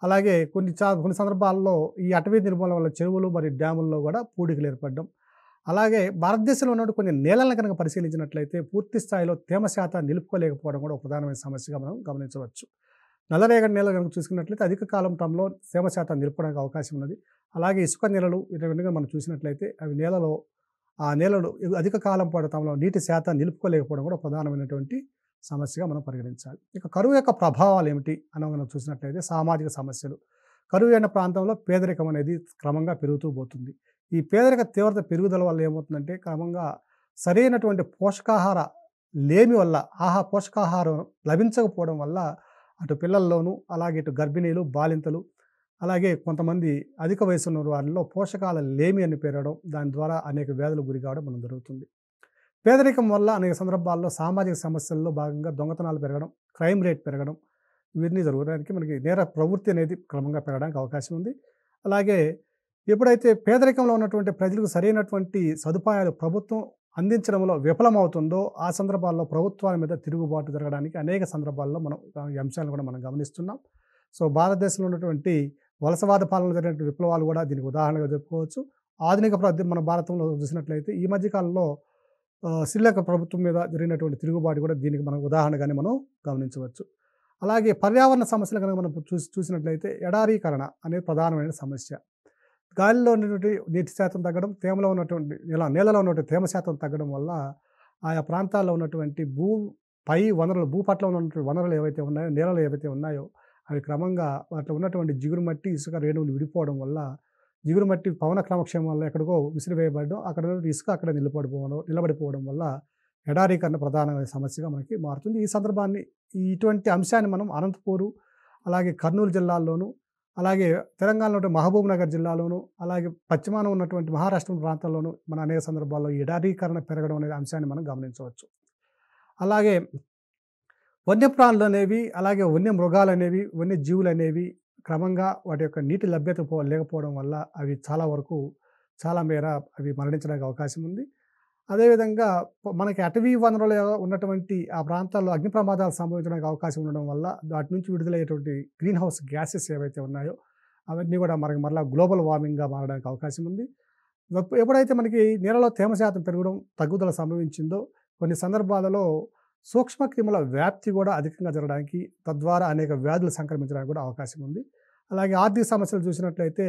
అలాగే కొన్ని సందర్భాల్లో ఈ అటవీ నిర్మూలన వల్ల చెరువులు మరియు డ్యాముల్లో కూడా పూడికలు ఏర్పడడం, అలాగే భారతదేశంలో ఉన్న కొన్ని నేలలను కనుక పరిశీలించినట్లయితే పూర్తి స్థాయిలో తేమ శాతాన్ని నిలుపుకోలేకపోవడం కూడా ఒక ప్రధానమైన సమస్యగా మనం గమనించవచ్చు. నల్లరేగడి నేలలు కనుక చూసుకున్నట్లయితే అధిక కాలం టైంలో తేమ శాతాన్ని నిలుపుకోవడానికి అవకాశం ఉన్నది. అలాగే ఇసుక నేలలు ఇటువంటి మనం చూసినట్లయితే అవి నేలలు అధిక కాలం పాటు తమలో నీటి శాతాన్ని నిలుపుకోలేకపోవడం కూడా ప్రధానమైనటువంటి సమస్యగా మనం పరిగణించాలి. ఇక కరువు యొక్క ప్రభావాలు ఏమిటి అని మనం చూసినట్లయితే సామాజిక సమస్యలు. కరువైన ప్రాంతంలో పేదరికం అనేది క్రమంగా పెరుగుతూ పోతుంది. ఈ పేదరిక తీవ్రత పెరుగుదల వల్ల ఏమవుతుందంటే క్రమంగా సరైనటువంటి పోషకాహార లేమి వల్ల పోషకాహారం లభించకపోవడం వల్ల అటు పిల్లల్లోనూ, అలాగే ఇటు గర్భిణీలు, బాలింతలు, అలాగే కొంతమంది అధిక వయసు ఉన్న వారిలో పోషకాల లేమి అని పెరగడం, దాని ద్వారా అనేక వ్యాధులకు గురి కావడం మనం జరుగుతుంది. పేదరికం వల్ల అనేక సందర్భాల్లో సామాజిక సమస్యల్లో భాగంగా దొంగతనాలు పెరగడం, క్రైమ్ రేట్ పెరగడం, ఇవన్నీ జరగడానికి మనకి నేర ప్రవృత్తి అనేది క్రమంగా పెరగడానికి అవకాశం ఉంది. అలాగే ఎప్పుడైతే పేదరికంలో ఉన్నటువంటి ప్రజలకు సరైనటువంటి సదుపాయాలు ప్రభుత్వం అందించడంలో విఫలమవుతుందో, ఆ సందర్భాల్లో ప్రభుత్వాల మీద తిరుగుబాటు జరగడానికి అనేక సందర్భాల్లో మనం ఈ అంశాలను కూడా మనం గమనిస్తున్నాం. సో, భారతదేశంలో ఉన్నటువంటి వలసవాద పాలనలో జరిగినటువంటి విప్లవాలు కూడా దీనికి ఉదాహరణగా చెప్పుకోవచ్చు. ఆధునిక మన భారతంలో చూసినట్లయితే ఈ మధ్య కాలంలో శ్రీలంక ప్రభుత్వం మీద జరిగినటువంటి తిరుగుబాటు కూడా దీనికి మనం ఉదాహరణగానే మనం గమనించవచ్చు. అలాగే పర్యావరణ సమస్యలు కనుక మనం చూసినట్లయితే ఎడారీకరణ అనేది ప్రధానమైన సమస్య. గాలిలో ఉన్నటువంటి నీటి శాతం తగ్గడం, తేమలో ఉన్నటువంటి నేలలో ఉన్నటువంటి తేమ శాతం తగ్గడం వల్ల ఆయా ప్రాంతాల్లో ఉన్నటువంటి పై వనరులు, భూపటలంలో ఉన్నటువంటి వనరులు ఏవైతే ఉన్నాయో, నేలలు ఏవైతే ఉన్నాయో అవి క్రమంగా వాటిలో ఉన్నటువంటి జిగురు మట్టి, ఇసుక రేణువులు విడిపోవడం వల్ల జిగురు మట్టి పవన క్రమక్షేమం వల్ల ఎక్కడికో విసిరివేయబడడం, అక్కడ ఇసుక అక్కడ నిలబడిపోవడం వల్ల ఎడారీకరణ ప్రధానమైన సమస్యగా మనకి మారుతుంది. ఈ సందర్భాన్ని ఇటువంటి అంశాన్ని మనం అనంతపూరు, అలాగే కర్నూలు జిల్లాల్లోనూ, అలాగే తెలంగాణలో మహబూబ్ నగర్ జిల్లాలోను, అలాగే పశ్చిమాన ఉన్నటువంటి మహారాష్ట్ర ప్రాంతాల్లోనూ మన అనేక సందర్భాల్లో ఎడారీకరణ పెరగడం అనే అంశాన్ని మనం గమనించవచ్చు. అలాగే వన్యప్రాణులు అనేవి, అలాగే వన్యమృగాలనేవి, వన్యజీవులనేవి క్రమంగా వాటి యొక్క నీటి లభ్యత లేకపోవడం వల్ల అవి చాలా మేర అవి మరణించడానికి అవకాశం ఉంది. అదేవిధంగా మనకి అటవీ వనరులు ఉన్నటువంటి ఆ ప్రాంతాల్లో అగ్ని ప్రమాదాలు సంభవించడానికి అవకాశం ఉండడం వల్ల వాటి నుంచి విడుదలయ్యేటువంటి గ్రీన్ హౌస్ గ్యాసెస్ ఏవైతే ఉన్నాయో అవన్నీ కూడా మనకి మరలా గ్లోబల్ వార్మింగ్గా మారడానికి అవకాశం ఉంది. ఎప్పుడైతే మనకి నీళ్ళలో తేమ శాతం తగ్గుదల సంభవించిందో కొన్ని సందర్భాలలో సూక్ష్మక్రిముల వ్యాప్తి కూడా అధికంగా జరగడానికి, తద్వారా అనేక వ్యాధులు సంక్రమించడానికి కూడా అవకాశం ఉంది. అలాగే ఆర్థిక సమస్యలు చూసినట్లయితే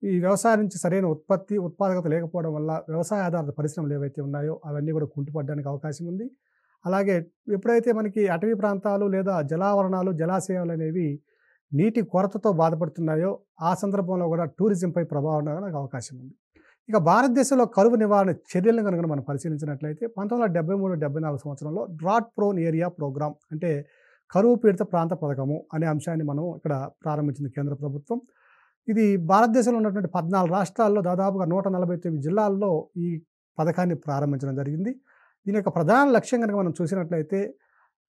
ఈ వ్యవసాయం నుంచి సరైన ఉత్పాదకత లేకపోవడం వల్ల వ్యవసాయ ఆధారిత పరిశ్రమలు ఏవైతే ఉన్నాయో అవన్నీ కూడా కుంటుపడడానికి అవకాశం ఉంది. అలాగే ఎప్పుడైతే మనకి అటవీ ప్రాంతాలు లేదా జలావరణాలు, జలాశయాలు అనేవి నీటి కొరతతో బాధపడుతున్నాయో ఆ సందర్భంలో కూడా టూరిజంపై ప్రభావం ఉండడానికి అవకాశం ఉంది. ఇక భారతదేశంలో కరువు నివారణ చర్యలను కనుక మనం పరిశీలించినట్లయితే 1973-74 సంవత్సరంలో డ్రాట్ ప్రోన్ ఏరియా ప్రోగ్రామ్, అంటే కరువు పీడిత ప్రాంత పథకము అనే అంశాన్ని మనం ఇక్కడ ప్రారంభించింది కేంద్ర ప్రభుత్వం. ఇది భారతదేశంలో ఉన్నటువంటి 14 రాష్ట్రాల్లో దాదాపుగా 149 జిల్లాల్లో ఈ పథకాన్ని ప్రారంభించడం జరిగింది. దీని యొక్క ప్రధాన లక్ష్యం కనుక మనం చూసినట్లయితే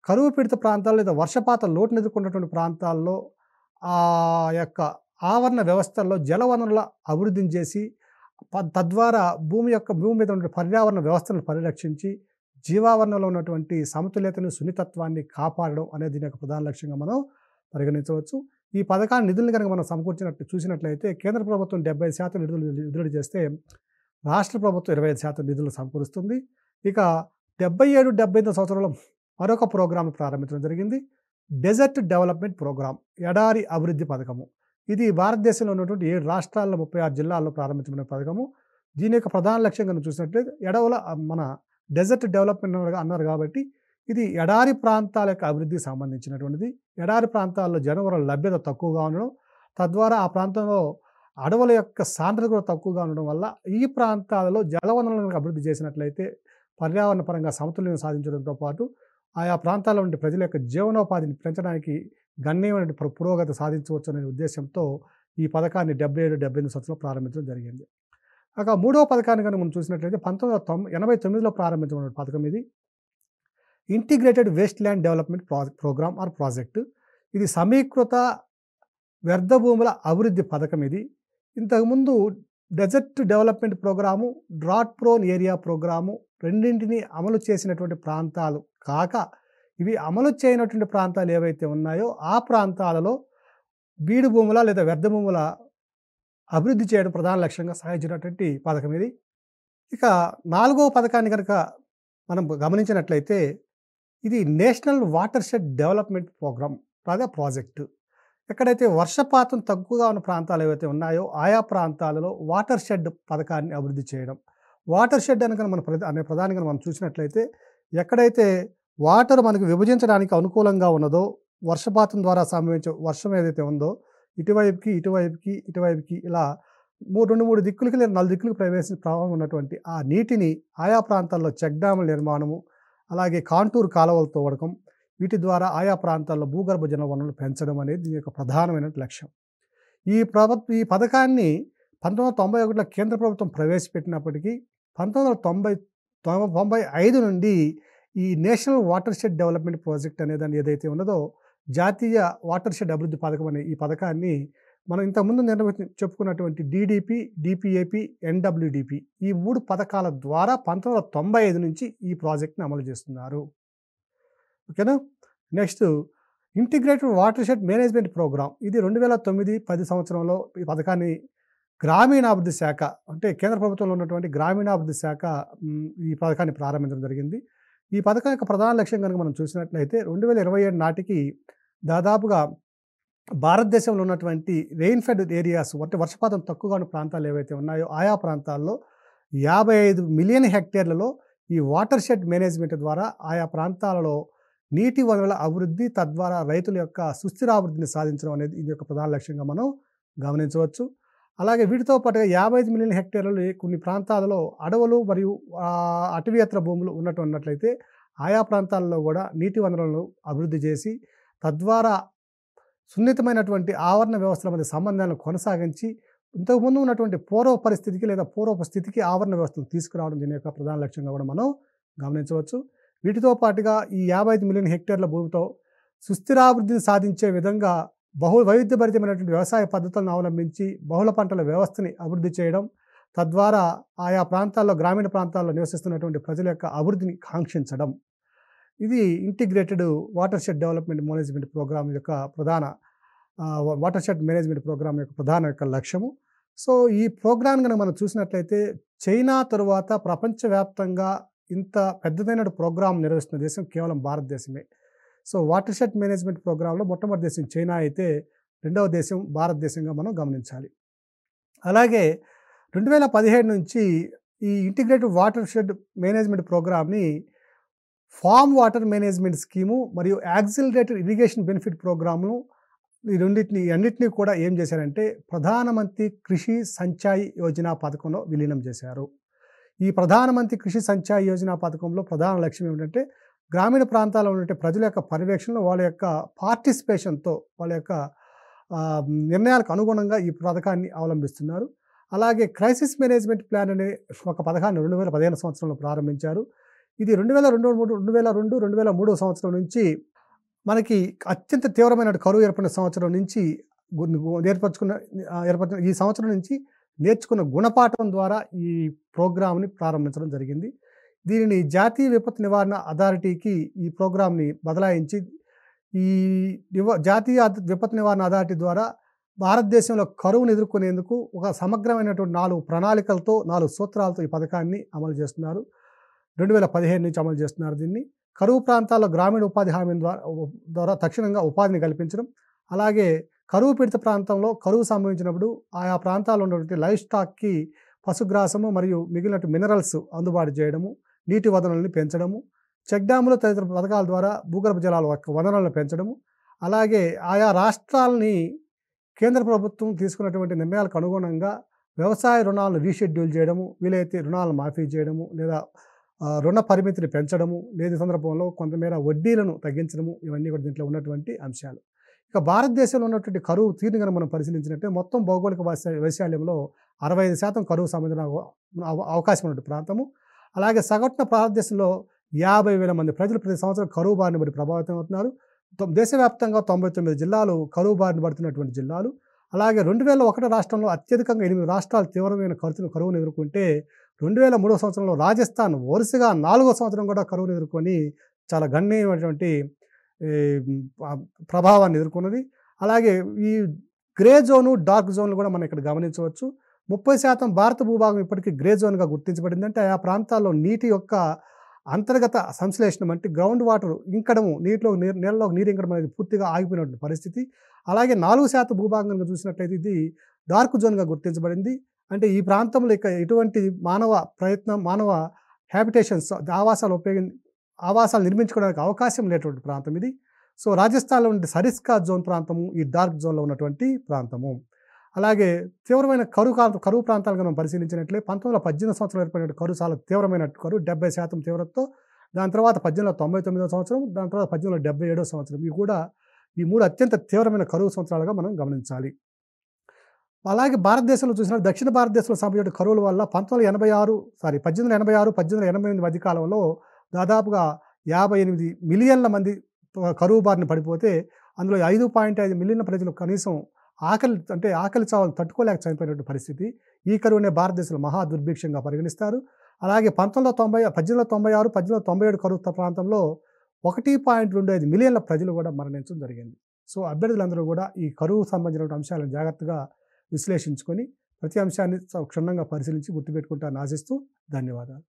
కరువు పీడిత ప్రాంతాల్లో లేదా వర్షపాత లోటును ఎదుర్కొన్నటువంటి ప్రాంతాల్లో ఆ యొక్క ఆవరణ వ్యవస్థల్లో జలవనరుల అభివృద్ధిని చేసి తద్వారా భూమి మీద ఉన్న పర్యావరణ వ్యవస్థను పరిరక్షించి జీవావరణలో ఉన్నటువంటి సమతుల్యతను, సున్నితత్వాన్ని కాపాడడం అనేది దీని యొక్క ప్రధాన లక్ష్యంగా మనం పరిగణించవచ్చు. ఈ పథకాన్ని నిధులను కనుక మనం చూసినట్లయితే కేంద్ర ప్రభుత్వం 70% నిధులు విడుదల చేస్తే రాష్ట్ర ప్రభుత్వం 25% నిధులు సమకూరుస్తుంది. ఇక 77-78 సంవత్సరంలో మరొక ప్రోగ్రాం ప్రారంభించడం జరిగింది. డెజర్ట్ డెవలప్మెంట్ ప్రోగ్రామ్, ఎడారి అభివృద్ధి పథకము. ఇది భారతదేశంలో ఉన్నటువంటి 7 రాష్ట్రాల్లో 36 జిల్లాల్లో ప్రారంభించబడిన పథకము. దీని యొక్క ప్రధాన లక్ష్యం కనుక చూసినట్లయితే మన డెజర్ట్ డెవలప్మెంట్ అన్నారు కాబట్టి ఇది ఎడారి ప్రాంతాల యొక్క అభివృద్ధికి సంబంధించినటువంటిది. ఎడారి ప్రాంతాల్లో జనవరాల లభ్యత తక్కువగా ఉండడం, తద్వారా ఆ ప్రాంతంలో అడవుల యొక్క సాంద్రత కూడా తక్కువగా ఉండడం వల్ల ఈ ప్రాంతాలలో జలవనరులను అభివృద్ధి చేసినట్లయితే పర్యావరణ పరంగా సమతుల్యం సాధించడంతో పాటు ఆయా ప్రాంతాల్లో ఉండే ప్రజల యొక్క జీవనోపాధిని పెంచడానికి గణనీయమైన పురోగతి సాధించవచ్చు అనే ఉద్దేశంతో ఈ పథకాన్ని 77-78 సంవత్సరంలో ప్రారంభించడం జరిగింది. ఇక మూడవ పథకాన్ని కనుక మనం చూసినట్లయితే 1989లో ప్రారంభించిన పథకం ఇది. Integrated wasteland development programme or project. ఇది సమీకృత వ్యర్థ భూముల అభివృద్ధి పథకం. ఇది ఇంతకుముందు desert development programme, drought prone area programme రెండింటినీ అమలు చేసినటువంటి ప్రాంతాలు కాక ఇవి అమలు చేయనటువంటి ప్రాంతాలు ఏవైతే ఉన్నాయో ఆ ప్రాంతాలలో బీడు భూముల లేదా వ్యర్థ భూముల అభివృద్ధి చేయడం ప్రధాన లక్ష్యంగా సాగించినటువంటి పథకం ఇది. ఇక 4వ పథకాన్ని కనుక మనం గమనించినట్లయితే ఇది national watershed development programme లేదా ప్రాజెక్టు. ఎక్కడైతే వర్షపాతం తక్కువగా ఉన్న ప్రాంతాలు ఏవైతే ఉన్నాయో ఆయా ప్రాంతాలలో వాటర్ షెడ్ పథకాన్ని అభివృద్ధి చేయడం. వాటర్ షెడ్ అనే ప్రధానంగా మనం చూసినట్లయితే ఎక్కడైతే వాటర్ మనకు విభజించడానికి అనుకూలంగా ఉన్నదో, వర్షపాతం ద్వారా సంభవించే వర్షం ఏదైతే ఉందో ఇటువైపుకి ఇలా 2, 3 దిక్కులకి లేదా 4 దిక్కులకు ప్రవేశించే ప్రభావం ఉన్నటువంటి ఆ నీటిని ఆయా ప్రాంతాల్లో చెక్ డ్యాముల నిర్మాణము, అలాగే కాంటూర్ కాలువలు తవ్వడం, వీటి ద్వారా ఆయా ప్రాంతాల్లో భూగర్భ జల వనరులు పెంచడం అనేది దీని యొక్క ప్రధానమైన లక్ష్యం. ఈ పథకాన్ని 1991లో కేంద్ర ప్రభుత్వం ప్రవేశపెట్టినప్పటికీ 1995 నుండి ఈ national watershed development project అనేదాన్ని ఏదైతే ఉన్నదో జాతీయ వాటర్ షెడ్ అభివృద్ధి పథకం అనే ఈ పథకాన్ని మనం ఇంతకుముందు చెప్పుకున్నటువంటి DDP, DPAP, NWDP ఈ 3 పథకాల ద్వారా 1995 నుంచి ఈ ప్రాజెక్ట్ని అమలు చేస్తున్నారు. ఓకేనా. Next integrated watershed management programme, ఇది 2009-10 సంవత్సరంలో ఈ పథకాన్ని గ్రామీణాభివృద్ధి శాఖ అంటే కేంద్ర ప్రభుత్వంలో ఉన్నటువంటి గ్రామీణాభివృద్ధి శాఖ ఈ పథకాన్ని ప్రారంభించడం జరిగింది. ఈ పథకం యొక్క ప్రధాన లక్ష్యం కనుక మనం చూసినట్లయితే 2027 నాటికి దాదాపుగా భారతదేశంలో ఉన్నటువంటి రెయిన్ఫెడ్ ఏరియాస్ అంటే వర్షపాతం తక్కువగా ఉన్న ప్రాంతాలు ఏవైతే ఉన్నాయో ఆయా ప్రాంతాల్లో 55 మిలియన్ హెక్టేర్లలో ఈ వాటర్ షెడ్ మేనేజ్మెంట్ ద్వారా ఆయా ప్రాంతాలలో నీటి వనరుల అభివృద్ధి, తద్వారా రైతుల యొక్క సుస్థిరాభివృద్ధిని సాధించడం అనేది ఇది యొక్క ప్రధాన లక్ష్యంగా మనం గమనించవచ్చు. అలాగే వీటితో పాటుగా 55 మిలియన్ హెక్టేర్లలో కొన్ని ప్రాంతాలలో అడవులు మరియు అటవీయేతర భూములు ఉన్నట్లయితే ఆయా ప్రాంతాల్లో కూడా నీటి వనరులను అభివృద్ధి చేసి తద్వారా సున్నితమైనటువంటి ఆవరణ వ్యవస్థల మధ్య సంబంధాలను కొనసాగించి ఇంతకుముందు ఉన్నటువంటి పూర్వ పరిస్థితికి లేదా పూర్వపు స్థితికి ఆవరణ వ్యవస్థను తీసుకురావడం దీని యొక్క ప్రధాన లక్ష్యంగా కూడా మనం గమనించవచ్చు. వీటితో పాటుగా ఈ 55 మిలియన్ హెక్టేర్ల భూమితో సుస్థిరాభివృద్ధిని సాధించే విధంగా వైవిధ్యభరితమైనటువంటి వ్యవసాయ పద్ధతులను అవలంబించి బహుళ పంటల వ్యవస్థని అభివృద్ధి చేయడం, తద్వారా ఆయా ప్రాంతాల్లో గ్రామీణ ప్రాంతాల్లో నివసిస్తున్నటువంటి ప్రజల యొక్క అభివృద్ధిని కాంక్షించడం, ఇది integrated watershed development management programme యొక్క ప్రధాన వాటర్ షెడ్ మేనేజ్మెంట్ ప్రోగ్రామ్ యొక్క ప్రధాన యొక్క లక్ష్యము. సో ఈ ప్రోగ్రామ్ కనుక మనం చూసినట్లయితే చైనా తరువాత ప్రపంచవ్యాప్తంగా ఇంత పెద్దదైన ప్రోగ్రాం నిర్వహిస్తున్న దేశం కేవలం భారతదేశమే. సో వాటర్ షెడ్ మేనేజ్మెంట్ ప్రోగ్రాంలో మొట్టమొదటి దేశం చైనా అయితే రెండవ దేశం భారతదేశంగా మనం గమనించాలి. అలాగే 2017 నుంచి ఈ ఇంటిగ్రేటెడ్ వాటర్ షెడ్ మేనేజ్మెంట్ ప్రోగ్రామ్ని ఫార్మ్ వాటర్ మేనేజ్మెంట్ స్కీము మరియు యాక్సిలరేటెడ్ ఇరిగేషన్ బెనిఫిట్ ప్రోగ్రామ్ను ఈ అన్నింటినీ కూడా ఏం చేశారంటే ప్రధానమంత్రి కృషి సంచాయ్ యోజన పథకంలో విలీనం చేశారు. ఈ ప్రధానమంత్రి కృషి సంచాయ్ యోజన పథకంలో ప్రధాన లక్ష్యం ఏమిటంటే గ్రామీణ ప్రాంతాల్లో ఉండే ప్రజల యొక్క పర్యవేక్షణలో వాళ్ళ యొక్క పార్టిసిపేషన్తో వాళ్ళ యొక్క నిర్ణయాలకు అనుగుణంగా ఈ పథకాన్ని అవలంబిస్తున్నారు. అలాగే క్రైసిస్ మేనేజ్మెంట్ ప్లాన్ అనే ఒక పథకాన్ని 2015 సంవత్సరంలో ప్రారంభించారు. ఇది 2002 సంవత్సరం నుంచి మనకి అత్యంత తీవ్రమైన కరువు ఏర్పడిన సంవత్సరం నుంచి ఏర్పరిచిన ఈ సంవత్సరం నుంచి నేర్చుకున్న గుణపాఠం ద్వారా ఈ ప్రోగ్రామ్ని ప్రారంభించడం జరిగింది. దీనిని జాతీయ విపత్తు నివారణ అథారిటీకి ఈ ప్రోగ్రామ్ని బదలాయించి ఈ జాతీయ విపత్తు నివారణ అథారిటీ ద్వారా భారతదేశంలో కరువును ఎదుర్కొనేందుకు ఒక సమగ్రమైనటువంటి 4 ప్రణాళికలతో 4 సూత్రాలతో ఈ పథకాన్ని అమలు చేస్తున్నారు. 2015 నుంచి అమలు చేస్తున్నారు. దీన్ని కరువు ప్రాంతాల్లో గ్రామీణ ఉపాధి హామీ ద్వారా తక్షణంగా ఉపాధిని కల్పించడం, అలాగే కరువు పీడిత ప్రాంతంలో కరువు సంభవించినప్పుడు ఆయా ప్రాంతాల్లో ఉన్నటువంటి లైవ్ స్టాక్కి పశుగ్రాసము మరియు మిగిలిన మినరల్స్ అందుబాటు చేయడము, నీటి వనరులను పెంచడము, చెక్ డ్యాములు తదితర పథకాల ద్వారా భూగర్భ జలాల వనరులను పెంచడము, అలాగే ఆయా రాష్ట్రాలని కేంద్ర ప్రభుత్వం తీసుకున్నటువంటి నిర్ణయాలకు అనుగుణంగా వ్యవసాయ రుణాలను రీషెడ్యూల్ చేయడము, వీలైతే రుణాలను మాఫీ చేయడము లేదా రుణ పరిమితిని పెంచడము, లేని సందర్భంలో కొంతమేర వడ్డీలను తగ్గించడము, ఇవన్నీ కూడా దీంట్లో ఉన్నటువంటి అంశాలు. ఇక భారతదేశంలో ఉన్నటువంటి కరువు తీరుని కనుక మనం పరిశీలించినట్టే మొత్తం భౌగోళిక వైశాల్యంలో 65% కరువు సంబంధించిన అవకాశం ఉన్నటువంటి ప్రాంతము. అలాగే సగటున భారతదేశంలో 50,000 మంది ప్రజలు ప్రతి సంవత్సరం కరువు బారిన పడి ప్రభావితం అవుతున్నారు. దేశవ్యాప్తంగా 99 జిల్లాలు కరువు బారిన పడుతున్నటువంటి జిల్లాలు. అలాగే 2001 రాష్ట్రంలో అత్యధికంగా 8 రాష్ట్రాలు తీవ్రమైన కరువును ఎదుర్కొంటే 2003 సంవత్సరంలో రాజస్థాన్ వరుసగా 4వ సంవత్సరం కూడా కరువును ఎదుర్కొని చాలా గణనీయమైనటువంటి ప్రభావాన్ని ఎదుర్కొన్నది. అలాగే ఈ గ్రే జోను, డార్క్ జోన్లు కూడా మనం ఇక్కడ గమనించవచ్చు. 30% భారత భూభాగం ఇప్పటికీ గ్రే జోన్గా గుర్తించబడింది. అంటే ఆ ప్రాంతాల్లో నీటి యొక్క అంతర్గత సంశ్లేషణం అంటే గ్రౌండ్ వాటర్ ఇంకడము, నీళ్ళలోకి నీరు ఇంకడం అనేది పూర్తిగా ఆగిపోయినటువంటి పరిస్థితి. అలాగే 4% భూభాగంగా చూసినట్లయితే ఇది డార్క్ జోన్గా గుర్తించబడింది. అంటే ఈ ప్రాంతంలో ఇక ఎటువంటి మానవ హ్యాబిటేషన్స్ ఆవాసాలు నిర్మించుకోవడానికి అవకాశం లేనటువంటి ప్రాంతం ఇది. సో రాజస్థాన్‌లో ఉండే సరిస్కా జోన్ ప్రాంతము, ఈ డార్క్ జోన్‌లో ఉన్నటువంటి ప్రాంతము. అలాగే తీవ్రమైన కరువు ప్రాంతాలుగా మనం పరిశీలించినట్లే 1918 సంవత్సరంలో ఏర్పడిన కరువు చాలా తీవ్రమైన కరువు 70% తీవ్రతతో, దాని తర్వాత 1899 సంవత్సరం, దాని తర్వాత 1877 సంవత్సరం. ఇవి కూడా ఈ 3 అత్యంత తీవ్రమైన కరువు సంవత్సరాలుగా మనం గమనించాలి. అలాగే భారతదేశంలో చూసినట్టు దక్షిణ భారతదేశంలో సంభవించిన కరువుల వల్ల 1886, 1888 మధ్య కాలంలో దాదాపుగా 58 మిలియన్ల మంది కరువు బారిన పడిపోతే, అందులో 5.5 మిలియన్ల ప్రజలు కనీసం ఆకలి చావులు తట్టుకోలేక చనిపోయినటువంటి పరిస్థితి. ఈ కరువునే భారతదేశంలో మహా దుర్భిక్షంగా పరిగణిస్తారు. అలాగే 1896, 1897 కరువు ప్రాంతంలో 1.25 మిలియన్ల ప్రజలు కూడా మరణించడం జరిగింది. సో అభ్యర్థులందరూ కూడా ఈ కరువు సంబంధించిన అంశాలను జాగ్రత్తగా విశ్లేషించుకొని ప్రతి అంశాన్ని క్షుణ్ణంగా పరిశీలించి గుర్తుపెట్టుకుంటారని ఆశిస్తూ ధన్యవాదాలు.